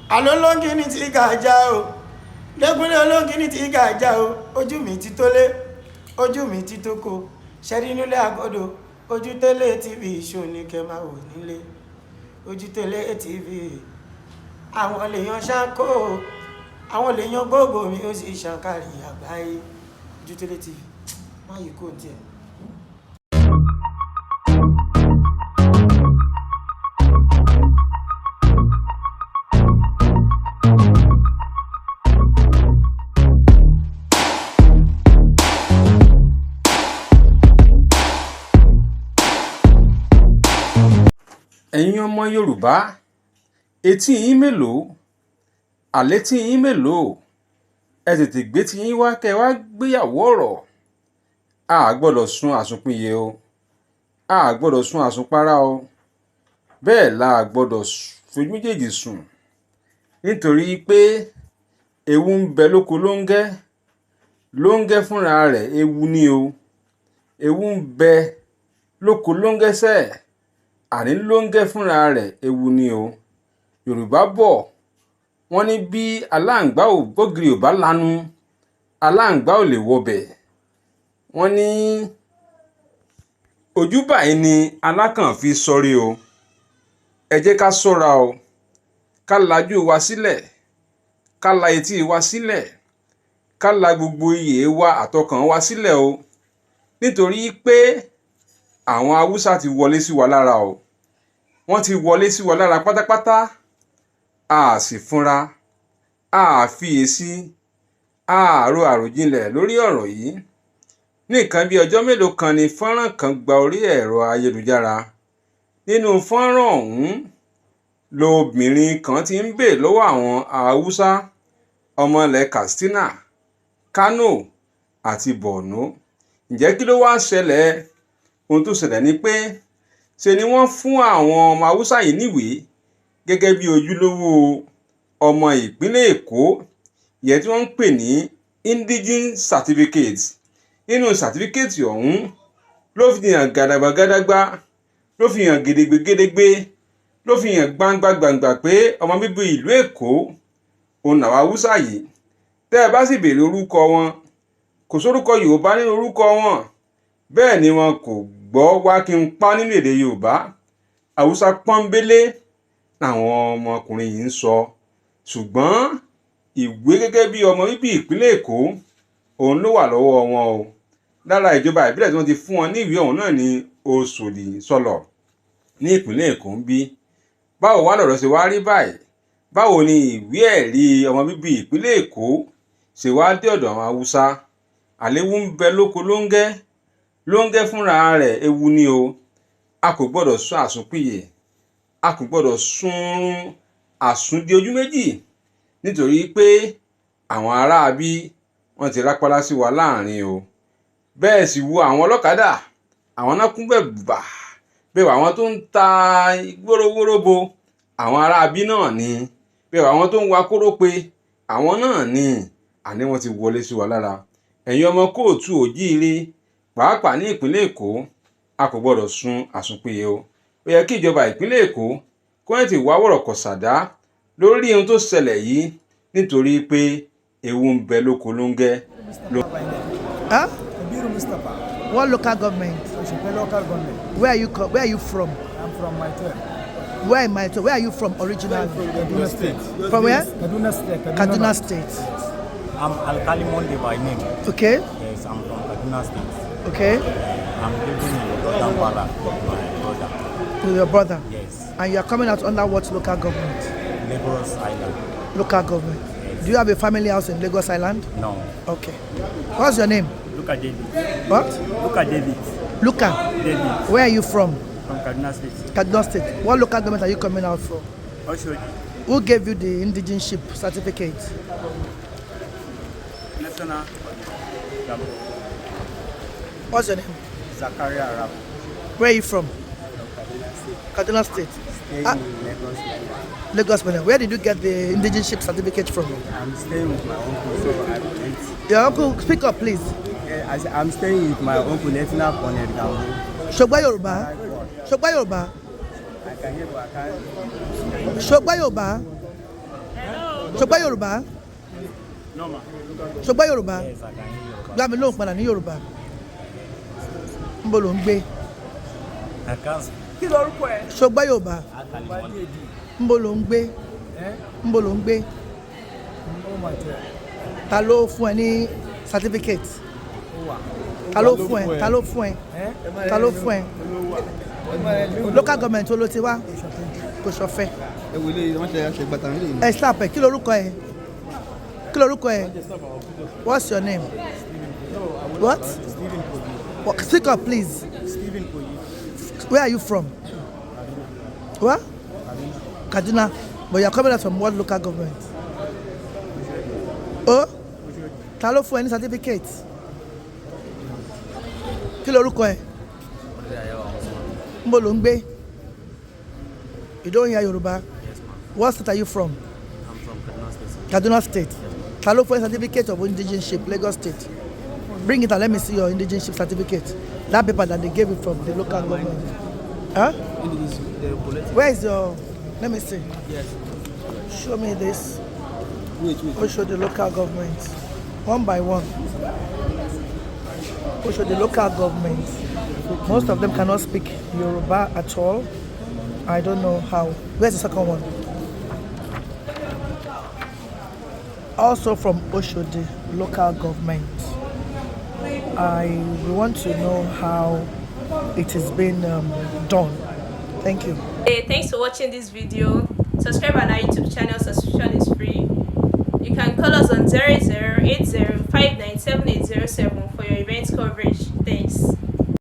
Alólóńgì ní ti gàjà o. Lẹ́gúnlé olóńgì ní ti gàjà o. Ojú mi ti tólé, ojú mi ti tóko. Ṣẹ́rí nílé àgọ́dọ̀, ojú télé TV ṣó ní kẹ́ máa wò nílé. Ojú télé TV. Àwọn lèèyàn ṣáńkó, àwọn lèèyàn gbogbo mi ó sì ṣàǹkàrí àgbáyé. Ojú télé TV. Má yìí kò tiẹ̀. Ẹ̀yin ọmọ Yorùbá, etí yín mélòó? Àlétí yín mélòó? Ẹ tètè gbé tí yín wá kẹ́ wá gbéyàwó ọ̀rọ̀. A gbọ́dọ̀ sun àsunpìyè o. A gbọ́dọ̀ sun àsunpárá o. Bẹ́ẹ̀ la gbọ́dọ̀ fojú méjèèjì sùn. Nítorí pé ewu ń bẹ lóko lóńgẹ́. Lóńgẹ́ fúnra rẹ̀ ewu ni o. Ewu ń bẹ lóko lóńgẹ́ sẹ́ẹ̀. Àní lóńgẹ́ fúnra rẹ̀ ewu ni o. Yorùbá bọ̀ wọ́n ní bí aláǹgbá ò bógiri ò bá lanu, aláǹgbá ò lè wọbẹ̀. Wọ́n ní ojú báyìí ni alákàn fi sọrí o. Ẹ jẹ́ ká ṣọ́ra o. Ká lajú wa sílẹ̀, ká la etí wa sílẹ̀, ká la gbogbo iyè wa àtọkàn wa sílẹ̀ o. Nítorí pé àwọn Haúsá ti wọlé sí wa lára o. Wọ́n ti wọlé sí wa lára pátápátá. A sì fúnra, a fiyèsí, a rò àròjinlẹ̀ lórí ọ̀rọ̀ yìí. Ní nǹkan bí ọjọ́ mélòó kan ni fọ́nrán kan gba orí ẹ̀rọ ayélujára. Nínú fọ́nrán ọ̀hún lobìnrin kan ti ń bèèrè lọ́wọ́ àwọn Haúsá ọmọ ilẹ̀ Katsina, Kano àti Borno. Ǹjẹ́ kí ló wá ṣẹlẹ̀? Ohun tó ṣẹlẹ̀ ni pé ṣe ni wọ́n fún àwọn ọmọ Haúsá yìí níwèé gẹ́gẹ́ bí ojúlówó ọmọ ìpínlẹ̀ Èkó, ìyẹn tí wọ́n ń pè ní indigene certificate. Nínú certificate ọ̀hún ló fi hàn gàdàgbàgàdàgbà, ló fi hàn gèdègbègèdègbè, ló fi hàn gbangba-gbàngbà pé ọmọ bíbí ìlú Èkó òun làwọn Haúsá yìí. Tẹ́ ẹ bá sì béèrè orúkọ wọn, kò sórúkọ Yorùbá nínú orúkọ wọn. Bẹ́ẹ̀ ni wọn kò gbọ́ wá kí n pa nínú èdè Yorùbá. Haúsá pọ́nbélé làwọn ọmọkùnrin yìí ń sọ. Ṣùgbọ́n ìwé gẹ́gẹ́ bí ọmọ bíbí ìpínlẹ̀ Èkó òun ló wà lọ́wọ́ wọn o. Lára ìjọba ìbílẹ̀ tí wọ́n ti fún wọn ní ìwé ọ̀hún náà ní Oṣòdì Sọlọ̀ ní ìpínlẹ̀ Èkó ń bí. Báwo wá lọ̀rọ̀ ṣe wá rí báyìí? Báwo ni ìwé ẹ̀rí ọmọ bíbí ìpínlẹ̀ Èkó ṣe wá dé ọ̀dọ̀ àwọn Haúsá? Àléwu ń bẹ lóko lóńgẹ́. Lóńgẹ́ fúnra rẹ̀ ewu ni o. A kò gbọ́dọ̀ sun àsunpìyè. A kò gbọ́dọ̀ sun àsundí ojú méjì. Nítorí pé àwọn aráabí wọ́n ti rápálá sí wa láàrin o. Bẹ́ẹ̀ sì wo àwọn ọlọ́kadà, àwọn náà kún bẹ̀ bùbà. Bẹ́ẹ̀ àwọn tó ń ta gbórówóróbo, àwọn aráabí náà ni. Bẹ́ẹ̀ àwọn tó ń wa kórópè, àwọn náà ni. Àní wọ́n ti wọlé sí wa lára. Ẹ̀yin ọmọ kóòtù òjíire, pàápàá ní ìpínlẹ̀ Èkó, a kò gbọ́dọ̀ sun àsunpìyè o. Ó yẹ kí ìjọba ìpínlẹ̀ Èkó kó ti wá wọ̀rọ̀kọ̀ ṣàdá lórí ohun tó ṣẹlẹ̀ yìí, nítorí pé ewu ń bẹ lóko lóńgẹ́. Huh? Kabiru Mustapha, What local government? Oshope local government. Where are you from? I'm from Maitel. Where are you from originally? Kaduna State. From where? Kaduna State. Kaduna State. I'm Alkali Monde by name. Okay. Yes, I'm from Kaduna State. Okay. I'm living in Kampala with my brother. With your brother. Yes, And you are coming out under what local government? Lagos Island. Local government. Yes. Do you have a family house in Lagos Island? No, Okay. What's your name? look at David. What? Look at David. Luka. David Where are you from? from Kaduna State. Kaduna State. What local government are you coming out from? Oshodi. Who gave you the indigenship certificate? National Gabo. What's your name? Zakaria Arab. Where are you from? Kaduna State. Staying Ah. in Lagos. Lagos. Where did you get the indigenship certificate from? I'm staying with my uncle, so I went. Your uncle, speak up, please. I'm staying with my uncle, Lieutenant Colonel Gambo. Shogba Yoruba. Shogba Yoruba. I can hear, but I can't. Shogba Yoruba. Ṣọgbọ́n Yorùbá. Ṣọgbọ́n Yorùbá. Yes, I can hear you. Gbá mi lóhùn padà ní Yorùbá. Níbo ló ń gbé? I can't. Ṣọgbọ́n Yorùbá. Níbo ló ń gbé? Níbo ló ń gbé? Oh my God. Ta ló fún ẹ ní certificate? Ta ló fún ẹ? Ta ló fún ẹ? Ta ló fún ẹ? Local government wo ló ti wá? Kò ṣọ̀fẹ́. ẹ wò lè wọ́n ṣe àṣegbàtà mi lè ní. Ẹ stop ẹ, kí lorúkọ ẹ? Kí lorúkọ ẹ? What's your name? What? Speak up, please. Where are you from? What? Kaduna. But you are coming out from what local government? Oh? Ta ló fún ẹ ní certificate? Kí lorúkọ ẹ? Níbo ló ń gbé? You don't hear Yoruba? Yes, ma'am. What state are you from? I'm from Kaduna Kaduna State. State. Ta ló fún ẹ certificate of indigenship, Lagos State. Bring it and let me see your indigenship certificate. That paper that they gave you from the local government. Huh? Where is your? Let me see. Yes. Show me this. wait. We'll show the local government. One by one. We'll show the local government. Most of them cannot speak Yoruba at all. I don't know how. Where's the second one? Also from Oshodi local government. We want to know how it is being done. Thank you. Hey, thanks for watching this video. Subscribe on our YouTube channel. Subscription is free. You can call us on 0080 597807 for your event coverage. Thanks.